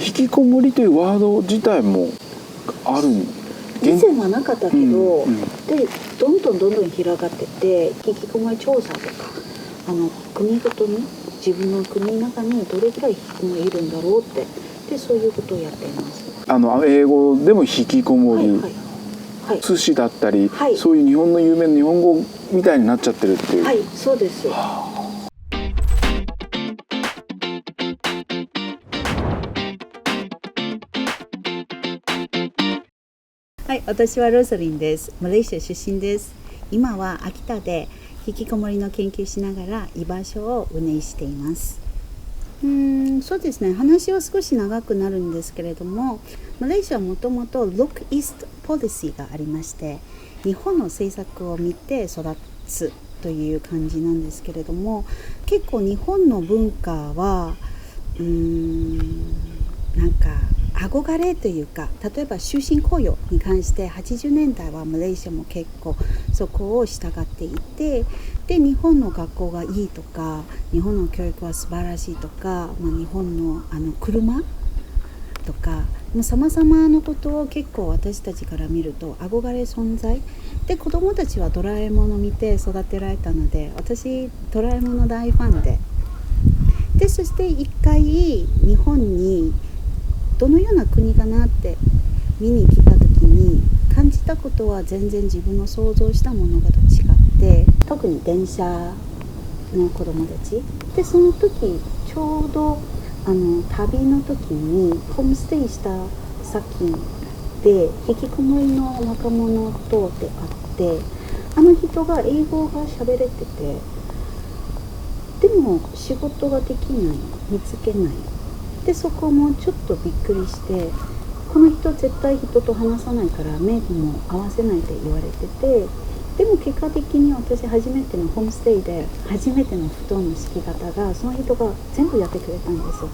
引きこもりというワード自体もある以前はなかったけど、でどんどん広がってて、引きこもり調査とか国ごとに自分の国の中にどれくらい引きこもりいるんだろうって、でそういうことをやっています。英語でも引きこもり、寿司だったり、そういう日本の有名な日本語みたいになっちゃってるっていう。はい、そうです。はい、私はロザリンです。マレーシア出身です。今は秋田で引きこもりの研究しながら居場所を運営しています。そうですね、話は少し長くなるんですけれども、マレーシアはもともと Look East ポリシーがありまして、日本の政策を見て育つという感じなんですけれども、結構日本の文化はなんか憧れというか、例えば終身雇用に関して80年代はマレーシアも結構そこを従っていて、で日本の学校がいいとか、日本の教育は素晴らしいとか、日本の車とかさまざまなことを結構私たちから見ると憧れ存在で、子どもたちはドラえもんを見て育てられたので、私ドラえもんの大ファンで、そして一回日本にどのような国かなって見に来た時に感じたことは全然自分の想像したものと違って、特に電車の子どもたちで、その時ちょうど旅の時にホームステイした先で引きこもりの若者と出会って、人が英語が喋れてて、でも仕事ができない、見つけないで、そこもちょっとびっくりして、この人絶対人と話さないから目も合わせないって言われてて、でも結果的に私初めてのホームステイで初めての布団の敷き方がその人が全部やってくれたんですよ。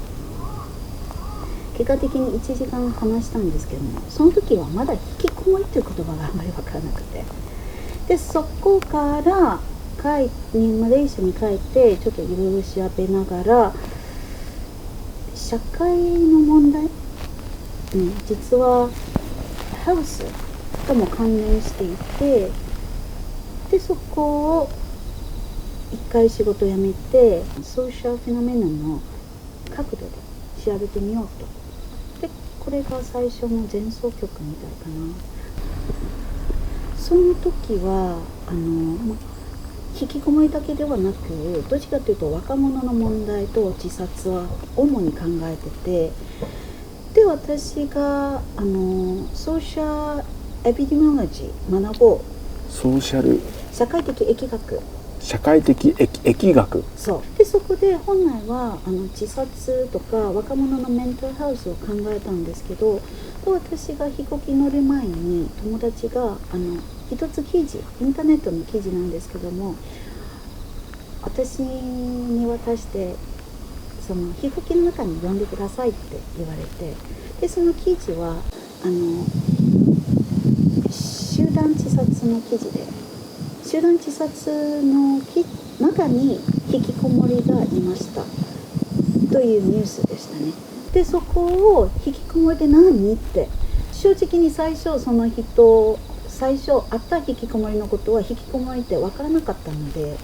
結果的に1時間話したんですけども、その時はまだ引きこもりという言葉があんまり分からなくて、でそこからマレーシアに帰ってちょっといろいろ調べながら、社会の問題、実はハウスとも関連していて、でそこを一回仕事を辞めてソーシャルフェノメノンの角度で調べてみようと。でこれが最初の前奏曲みたいかな。その時は引きこもりだけではなく、どっちかというと若者の問題と自殺は主に考えてて、で私がソーシャルエピデミオロジー学ぼう、社会的疫学、そうで、そこで本来は自殺とか若者のメンタルヘルスを考えたんですけど、私が飛行機乗る前に友達が一つ記事、インターネットの記事なんですけども、私に渡して、その飛行機の中に読んでくださいって言われて、でその記事は集団自殺の記事で、集団自殺の中に引きこもりがいましたというニュースでしたね。でそこを引きこもりって何って正直に最初会った引きこもりのことは引きこもりって分からなかったので、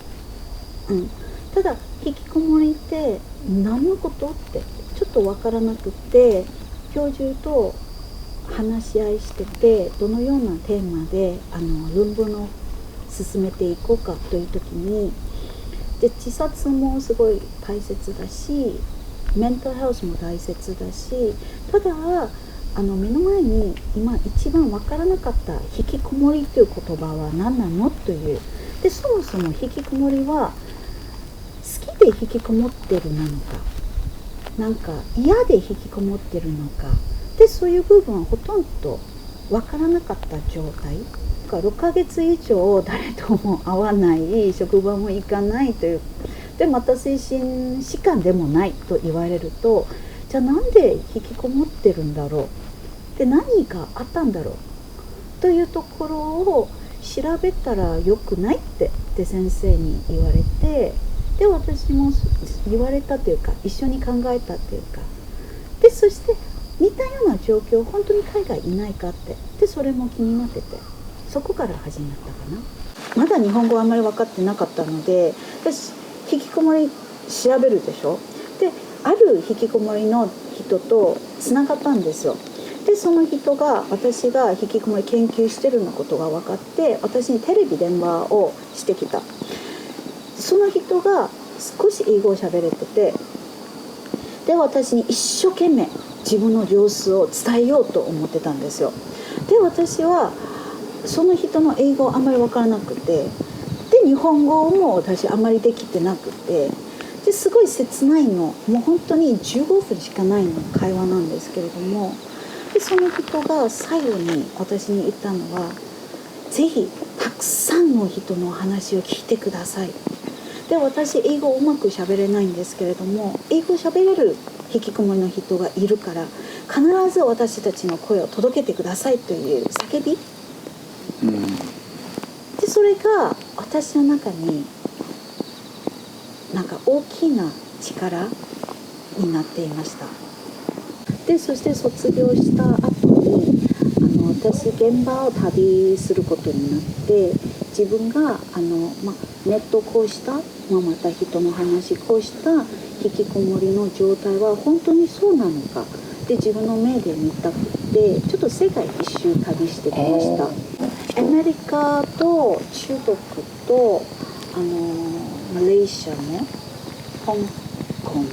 ただ引きこもりって何のことってちょっと分からなくて、教授と話し合いしてて、どのようなテーマで論文を進めていこうかという時に、で自殺もすごい大切だし、メンタルヘルスも大切だし、ただ目の前に今一番分からなかった引きこもりという言葉は何なのという。でそもそも引きこもりは好きで引きこもってるなのか、なんか嫌で引きこもってるのかで、そういう部分はほとんど分からなかった状態。6ヶ月以上誰とも会わない、職場も行かないという、でまた精神疾患でもないと言われると、じゃあなんで引きこもってるんだろう、で何があったんだろうというところを調べたらよくないって先生に言われて、で私も言われたというか一緒に考えたというか、でそして状況本当に海外いないかってでそれも気になっててそこから始まったかな。まだ日本語あんまり分かってなかったので私引きこもり調べるでしょ。である引きこもりの人とつながったんですよ。でその人が私が引きこもり研究してるのことが分かって私にテレビ電話をしてきた。その人が少し英語を喋れててで私に一生懸命自分の様子を伝えようと思ってたんですよ。で私はその人の英語あんまり分からなくてで日本語も私あんまりできてなくてですごい切ないのもう本当に15分しかないの会話なんですけれどもでその人が最後に私に言ったのはぜひたくさんの人の話を聞いてください。で私英語うまく喋れないんですけれども英語喋れる引きこもりの人がいるから必ず私たちの声を届けてくださいという叫び、でそれが私の中になんか大きな力になっていました。でそして卒業した後に私現場を旅することになって自分がネットこうした、また人の話こうした引きこもりの状態は本当にそうなのかで自分の目で見たくてちょっと世界一周旅してきました。アメリカと中国とマレーシアも香港も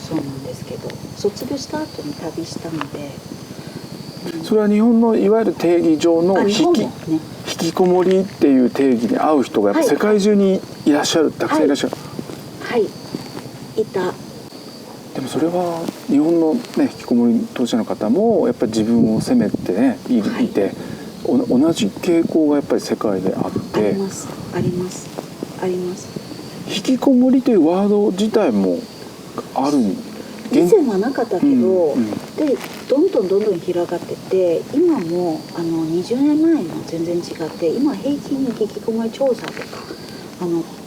そうなんですけど卒業した後に旅したので、それは日本のいわゆる定義上の引きこもりっていう定義に合う人がやっぱ世界中にいらっしゃる、たくさんいらっしゃる。はい、いた。でもそれは日本の、ね、引きこもり当事者の方もやっぱり自分を責めてねいて、同じ傾向がやっぱり世界であってありますありますあります。引きこもりというワード自体もある以前はなかったけど、でどんどん広がってて今も20年前の全然違って今平均に引きこもり調査とか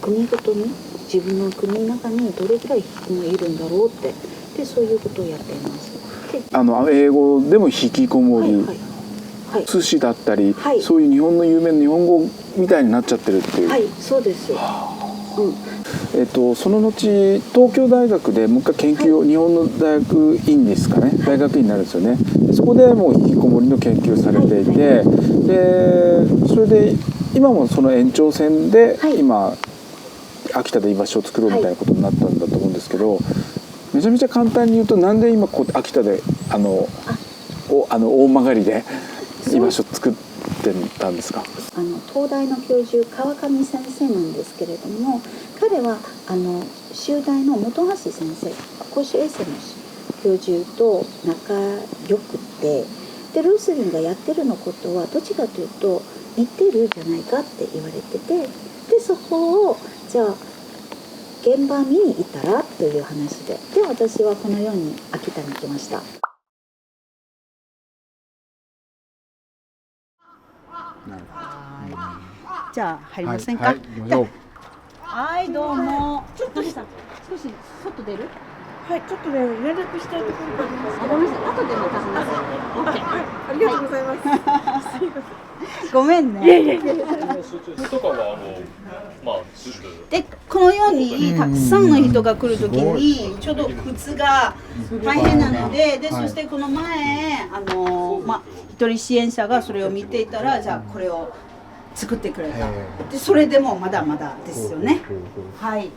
国ごとに自分の国の中にどれくらい引きこもりいるんだろうってでそういうことをやっています。で英語でも引きこもり、寿司だったり、そういう日本の有名な日本語みたいになっちゃってるっていう。はいそうです。その後東京大学でもう一回研究を、日本の大学院ですかね、大学院になるんですよね。そこでもう引きこもりの研究をされていて、でそれで今もその延長線で、今秋田で居場所を作ろうみたいなことになったんだと思うんですけど、めちゃめちゃ簡単に言うとなんで今秋田で大曲で居場所作ってたんですか？東大の教授川上先生なんですけれども彼は修大の本橋先生公衆衛生の教授と仲良くてでルースリンがやってるのことはどっちかというと似てるじゃないかって言われててでそこをじゃあ現場見に行ったらという話で私はこのように秋田に来ました。じゃあ入りませんか？はいどうも。ちょっと少し外出る？はい、ちょっとね連絡したいところがあります。ごめんなさい。後でまた話す。オッケー。ありがとうございます。ごめんね。でこのようにたくさんの人が来るときにちょうど靴が大変なので、そしてこの前一人支援者がそれを見ていたらじゃあこれを作ってくれた。でそれでもまだまだですよね。はい。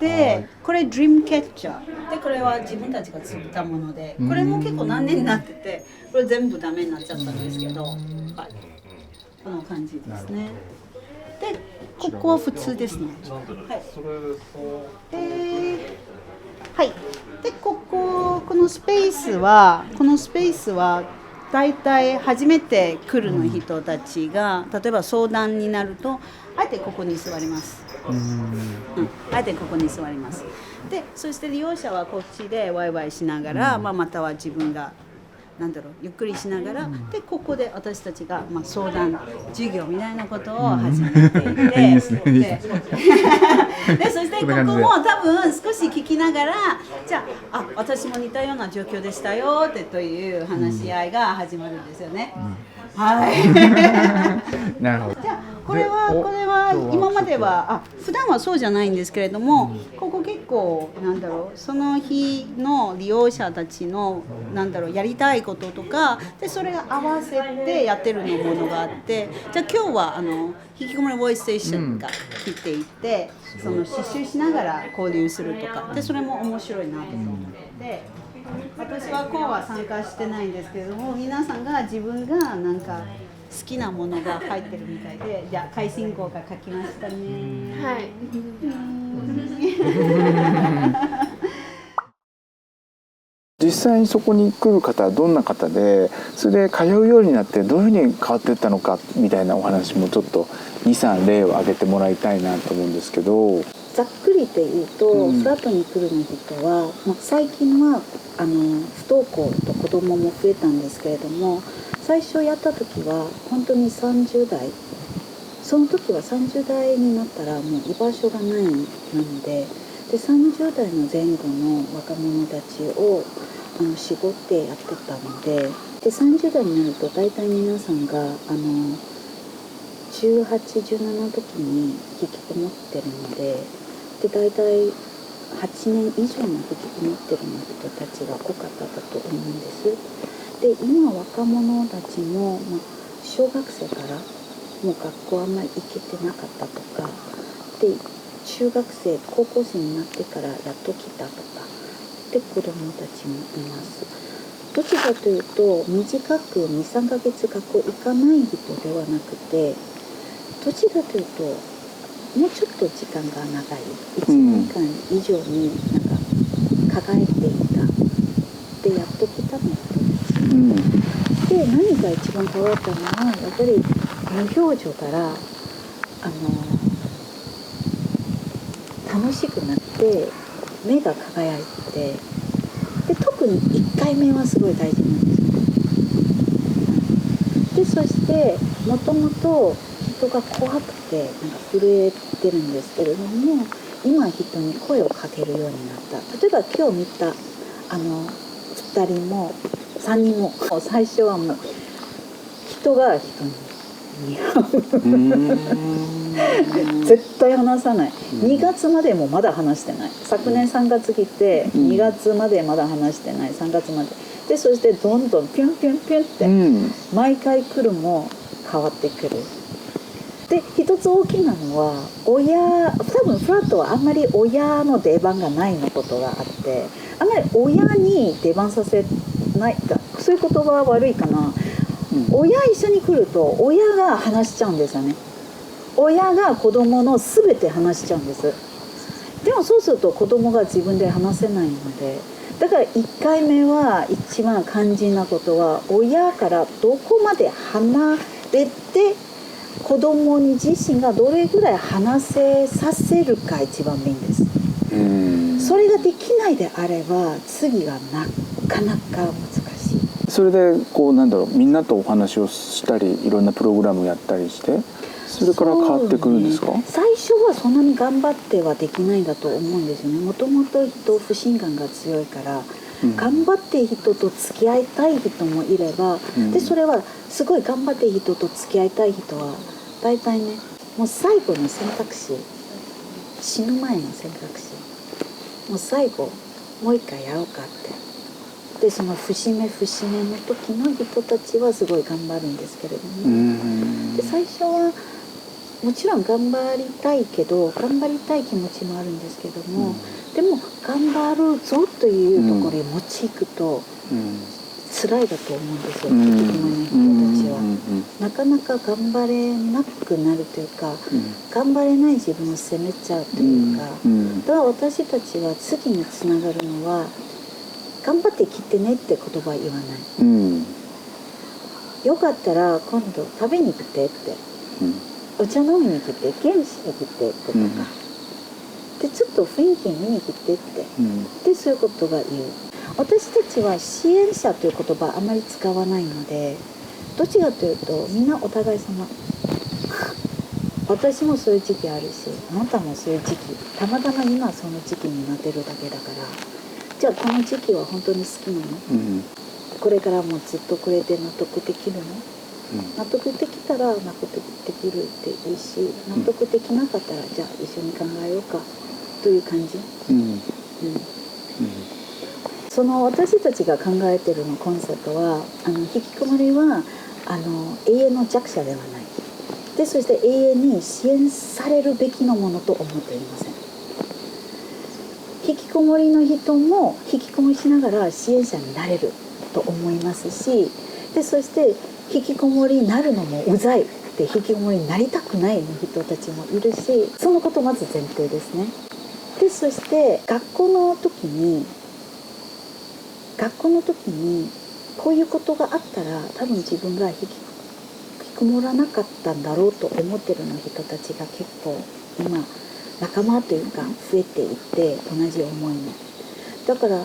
でこれ Dream Catcher でこれは自分たちが作ったものでこれも結構何年になっててこれ全部ダメになっちゃったんですけど、はい、この感じですね。でここは普通ですね。はい。でこのスペースはだいたい初めて来るの人たちが例えば相談になるとあえてここに座ります。あえてここに座ります。でそして利用者はこっちでワイワイしながら、または自分がなんだろうゆっくりしながら、でここで私たちが、相談授業みたいなことを始めていてでそしてここも多分少し聞きながらじゃあ私も似たような状況でしたよってという話し合いが始まるんですよね。はい。なるほど。じゃあこれは今までは普段はそうじゃないんですけれども、ここ結構なんだろうその日の利用者たちのなんだろうやりたいこととかでそれが合わせてやってるものがあって、じゃあ今日は引きこもりボイスステーションが来ていて、その刺繍しながら交流するとかでそれも面白いなと思ってて。私はこうは参加してないんですけれども、皆さんが自分がなんか好きなものが入ってるみたいで、じゃあ開心号が書きましたね。はい。実際にそこに来る方はどんな方で、それで通うようになってどういうふうに変わっていったのかみたいなお話もちょっと 2,3 例を挙げてもらいたいなと思うんですけど。ざっくりと言うと、フラットに来るの人は、最近は不登校と子どもも増えたんですけれども、最初やった時は本当に30代、その時は30代になったらもう居場所がないなので、30代の前後の若者たちを絞ってやってたので、30代になると大体皆さんが18、17の時に引きこもってるので、大体8年以上の引きこもってる人たちが多かったと思うんです。で、今若者たちも、小学生からもう学校あんまり行けてなかったとか、で中学生、高校生になってからやっと来たとかで子どもたちもいます。どちらかというと短く 2,3 ヶ月学校行かない人ではなくて、どちらかというともうちょっと時間が長い1年間以上になんか輝いていたでやっと来たの人たち、で何が一番変わったのはやっぱり無表情から楽しくなって目が輝いて、で特に1回目はすごい大事なんですよ。でそしてもともと人が怖くてなんか震えてるんですけれども、今人に声をかけるようになった。例えば今日見た2人も3人も最初はもう人が人に似合う絶対話さない。2月までもまだ話してない。昨年3月来て2月までまだ話してない。3月までで、そしてどんどんピュンピュンピュンって毎回来るも変わってくる。で一つ大きなのは多分フラットはあんまり親の出番がないのことがあって、あんまり親に出番させないか、そういう言葉は悪いかな。親一緒に来ると親が話しちゃうんですよね。親が子供の全て話しちゃうんです。でもそうすると子供が自分で話せないので、だから1回目は一番肝心なことは親からどこまで離れて子供に自身がどれぐらい話せさせるか一番メインです。それができないであれば次がなかなか難しい。それでみんなとお話をしたりいろんなプログラムをやったりしてそれから変わってくるんですか？最初はそんなに頑張ってはできないんだと思うんですよね。もともと人不信感が強いから、頑張って人と付き合いたい人もいれば、でそれはすごい頑張って人と付き合いたい人は大体ね、もう最後の選択肢、死ぬ前の選択肢、もう最後もう一回やろうかって。でその節目節目の時の人たちはすごい頑張るんですけれども、で最初はもちろん頑張りたいけど頑張りたい気持ちもあるんですけども、でも頑張るぞというところに持ち行くと辛いだと思うんですよ、引きこもりの人たちは。なかなか頑張れなくなるというか、頑張れない自分を責めちゃうというか、だから私たちは次につながるのは頑張ってきてねって言葉は言わない、よかったら今度食べに来てって、お茶飲みに来てゲームしに来てとか、でちょっと雰囲気見に来てって、でそういうことが言う。私たちは支援者という言葉あまり使わないので、どっちかというとみんなお互い様。私もそういう時期あるし、あなたもそういう時期、たまたま今その時期になってるだけだから、じゃあこの時期は本当に好きなの、これからもずっとこれで納得できるの、納得できたら納得できるっていいし、納得できなかったらじゃあ一緒に考えようかという感じ。その私たちが考えてるのコンセプトは、引きこもりは永遠の弱者ではないで、そして永遠に支援されるべきのものと思っていません。引きこもりの人も引きこもりしながら支援者になれると思いますし、でそして引きこもりになるのもうざいって引きこもりになりたくない人たちもいるし、そのことまず前提ですね。でそして学校の時にこういうことがあったら多分自分が引きこもらなかったんだろうと思ってるの人たちが結構今仲間というか増えていて、同じ思いの。だから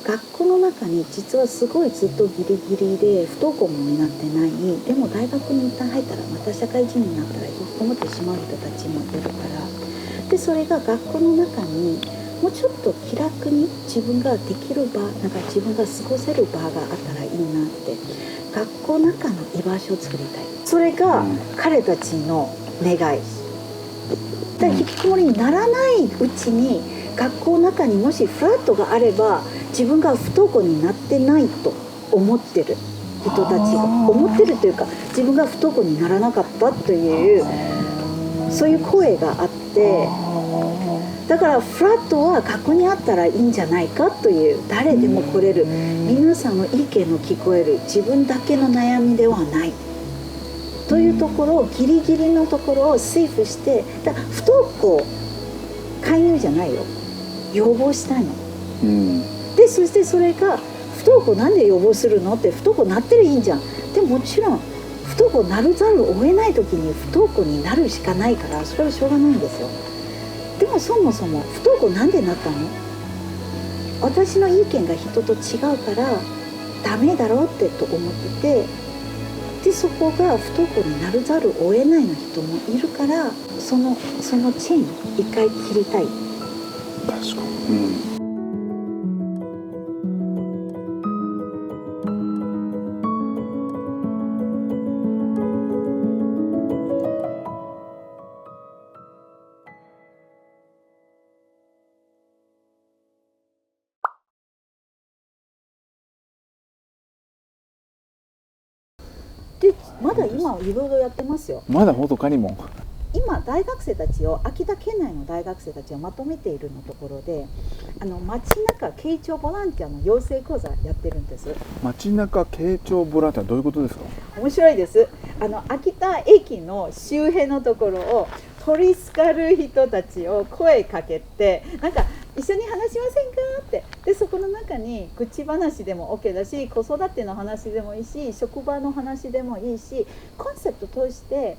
学校の中に実はすごいずっとギリギリで不登校もになってない、でも大学に一旦入ったらまた社会人になったら引きこもってしまう人たちもいるから、でそれが学校の中にもうちょっと気楽に自分ができる場、なんか自分が過ごせる場があったらいいなって、学校の中の居場所を作りたい。それが彼たちの願い。だから引きこもりにならないうちに学校の中にもしフラットがあれば、自分が不登校になってないと思ってる人たちが思ってるというか、自分が不登校にならなかったというそういう声があって、だからフラットは学校にあったらいいんじゃないかという、誰でも来れる、皆さんの意見の聞こえる、自分だけの悩みではないというところを、ギリギリのところをセーフして、だから不登校介入じゃないよ、予防したいの、でそしてそれが不登校なんで予防するのって、不登校なってるいいんじゃん。でもちろん不登校なるざるを得ない時に不登校になるしかないから、それはしょうがないんですよ。でもそもそも不登校なんでなったの？私の意見が人と違うからダメだろうってと思ってて、でそこが不登校になるざるを得ないの人もいるから、そのチェーン一回切りたい。確かに、でまだ今いろいろやってますよ。まだ他にも今大学生たちを、秋田県内の大学生たちをまとめているのところで、街中傾聴ボランティアの養成講座やってるんです。街中傾聴ボランティア、どういうことですか？面白いです。秋田駅の周辺のところを取りすかる人たちを声かけて、なんか一緒に話しませんかって、でそこの中に口話でも OK だし、子育ての話でもいいし、職場の話でもいいし、コンセプト通して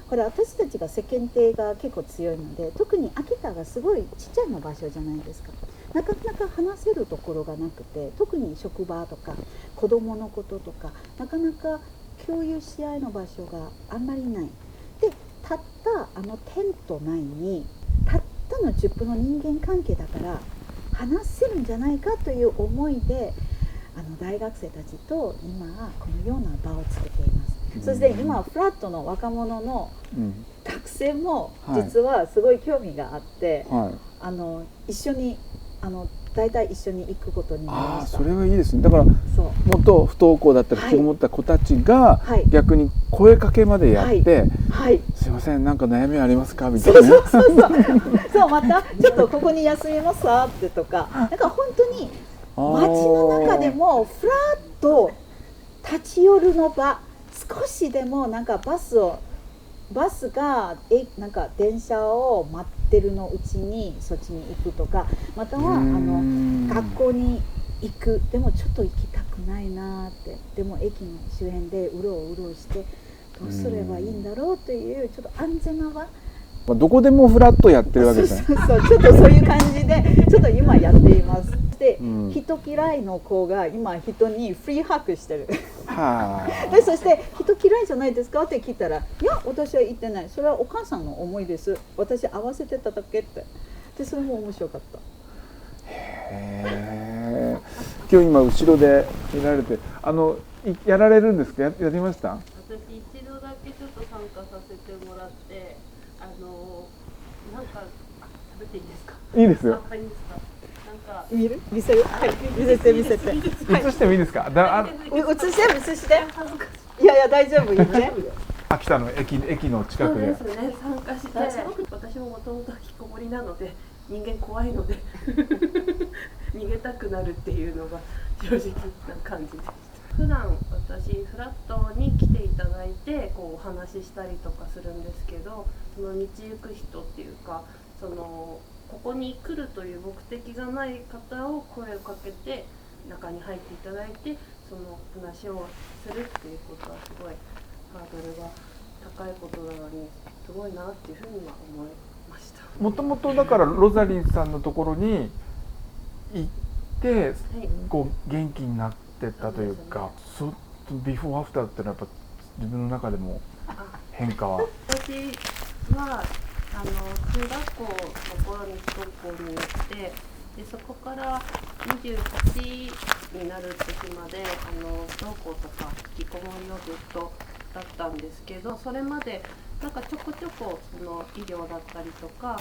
これ私たちが世間体が結構強いので、特に秋田がすごいちっちゃいの場所じゃないですか。なかなか話せるところがなくて、特に職場とか子供のこととかなかなか共有し合いの場所があんまりない。でたったテント内にたったの10分の人間関係だから話せるんじゃないかという思いで、大学生たちと今このような場を作っています。そして今フラットの若者の学生も実はすごい興味があって、一緒に大体一緒に行くことになりました。それはいいですね。だからもっと不登校だったり引きこもった子たちが逆に声かけまでやって、すいませんなんか悩みありますかみたいな。そうまたちょっとここに休みますかってとか、なんか本当に街の中でもフラッと立ち寄るの場、少しでもなんかバスがなんか電車を待ってるのうちにそっちに行くとか、または学校に行く、でもちょっと行きたくないなって、でも駅の周辺でうろうろしてどうすればいいんだろうというちょっと安全な場まあ、どこでもフラットやってるわけですね。そうちょっとそういう感じでちょっと今やっています。で、うん人嫌いの子が今人にフリーハックしてる。はでそして人嫌いじゃないですかって聞いたら、いや私は言ってない。それはお母さんの思いです。私合わせてただけって。でそれも面白かった。へー。今日今後ろで見られてやられるんですか？やりました？私一度だけちょっと参加させてもらって、なんか食べていいですか？いいですよ。いいですか？なんか見る？見せる？はい、見せて見せて。映してもいいですか？映して。いやいや大丈夫言って。秋田の駅の近くで。そうですね、参加して、私ももともと引きこもりなので人間怖いので逃げたくなるっていうのが正直な感じでした。普段私フラットに来ていただいてこうお話ししたりとかするんですけど、その道行く人っていうか、ここに来るという目的がない方を声をかけて中に入っていただいて、その話をするっていうことはすごいハードルが高いことなのにすごいなっていうふうには思いました。もともとだからロザリーさんのところに行って、こう元気になってたというか、ビフォーアフターってのはやっぱ自分の中でも変化は。私は中学校の頃に不登校になって、でそこから28になる時まで不登校とか引きこもりをずっとだったんですけど、それまでなんかちょこちょこその医療だったりとか、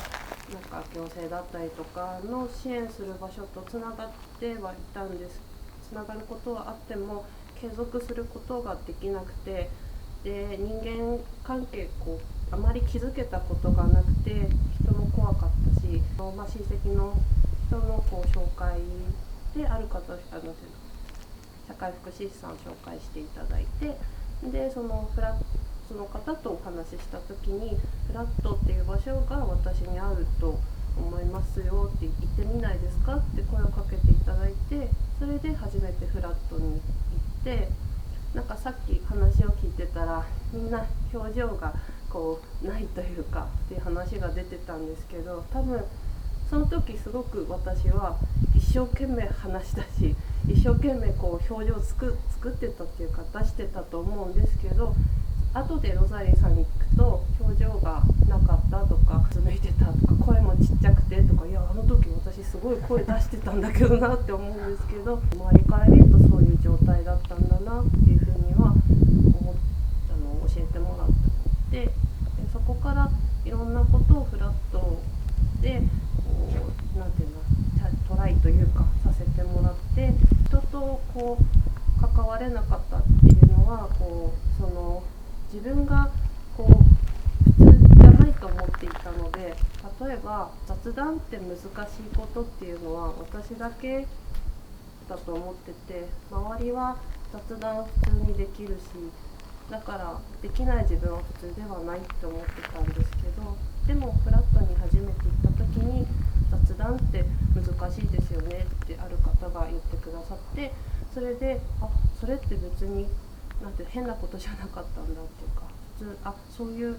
なんか行政だったりとかの支援する場所とつながってはいたんです。つながることはあっても継続することができなくて、で人間関係あまり気づけたことがなくて、人も怖かったし、親戚の人の紹介である方社会福祉士さんを紹介していただいて、でその方とお話しした時にフラットっていう場所が私に合うと思いますよって言ってみないですかって声をかけていただいて、それで初めてフラットに行って、なんかさっき話を聞いてたらみんな表情がないというかっていう話が出てたんですけど、多分その時すごく私は一生懸命話したし、一生懸命表情を作ってたっていうか出してたと思うんですけど、後でロザリーさんに聞くと表情がなかったとかうつむいてたとか声もちっちゃくてとか、いやあの時私すごい声出してたんだけどなって思うんですけど、周りから見るとそういう状態だったんだなっていうふうには教えてもらったで、そこからいろんなことをフラットでなんていうのトライというかさせてもらって、人と関われなかったっていうのは自分が普通じゃないと思っていたので、例えば雑談って難しいことっていうのは私だけだと思ってて、周りは雑談普通にできるし、だからできない自分は普通ではないって思ってたんですけど、でもフラットに初めて行った時に雑談って難しいですよねってある方が言ってくださって、それでそれって別になんて変なことじゃなかったんだっていうか、普通そういう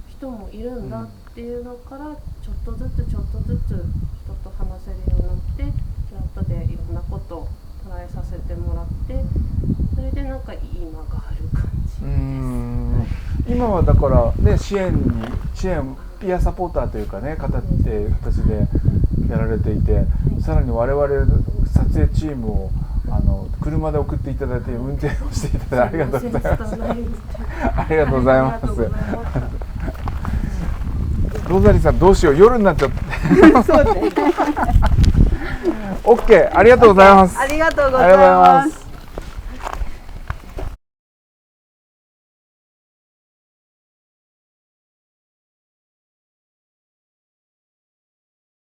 人もいるんだっていうのから、ちょっとずつ人と話せるようになって、フラットでいろんなことをトライさせてもらって、それでなんか今がある感じです。今はだからね、支援ピアサポーターというかね、形でやられていて、さらに我々撮影チームを車で送っていただいて、運転をしていただいてありがとうございます。ありがとうございます。ロザリーさんどうしよう、夜になっちゃって。オッケー、ありがとうございます。ありがとうございます。